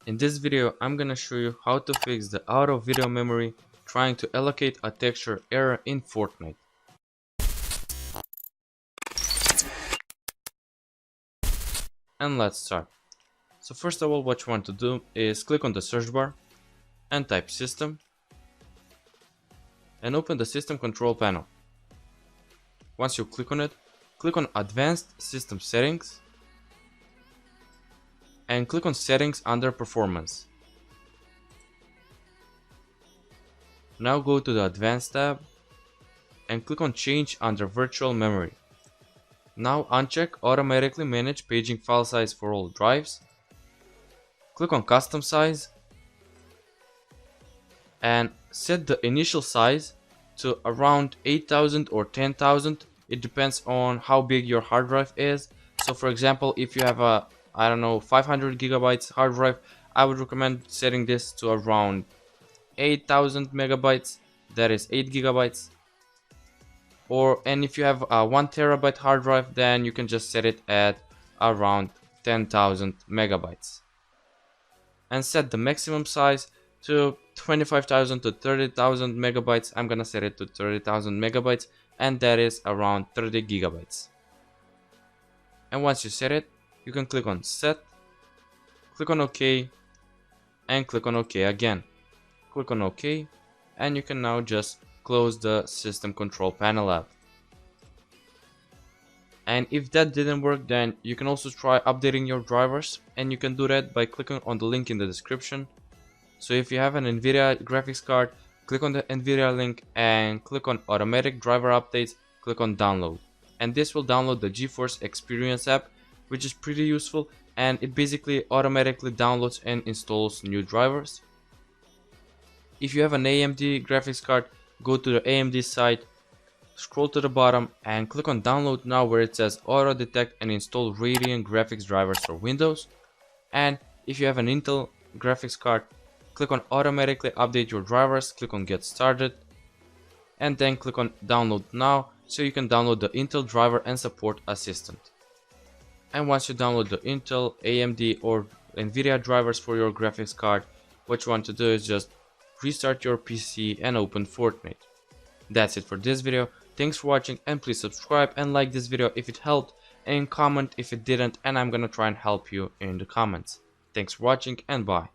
In this video, I'm gonna show you how to fix the auto video memory trying to allocate a texture error in Fortnite. And let's start. So first of all, what you want to do is click on the search bar and type system and open the system control panel. Once you click on it, click on advanced system settings and click on settings under performance. Now go to the advanced tab and click on change under virtual memory. Now uncheck automatically manage paging file size for all drives. Click on custom size and set the initial size to around 8000 or 10,000. It depends on how big your hard drive is. So for example, if you have a 500 gigabytes hard drive, I would recommend setting this to around 8000 megabytes, that is 8 gigabytes. And if you have a 1 terabyte hard drive, then you can just set it at around 10,000 megabytes and set the maximum size to 25,000 to 30,000 megabytes. I'm gonna set it to 30,000 megabytes, and that is around 30 gigabytes. And once you set it, you can click on set, click on OK, and click on OK again. Click on OK, and you can now just close the system control panel app. And if that didn't work, then you can also try updating your drivers, and you can do that by clicking on the link in the description. So if you have an NVIDIA graphics card, click on the NVIDIA link and click on automatic driver updates, click on download. And this will download the GeForce Experience app, which is pretty useful, and it basically automatically downloads and installs new drivers. If you have an AMD graphics card, go to the AMD site, scroll to the bottom and click on download now where it says auto detect and install Radeon graphics drivers for Windows. And if you have an Intel graphics card, click on automatically update your drivers, click on get started, and then click on download now so you can download the Intel driver and support assistant. And once you download the Intel, AMD or NVIDIA drivers for your graphics card, what you want to do is just restart your PC and open Fortnite. That's it for this video. Thanks for watching, and please subscribe and like this video if it helped, and comment if it didn't, and I'm gonna try and help you in the comments. Thanks for watching and bye.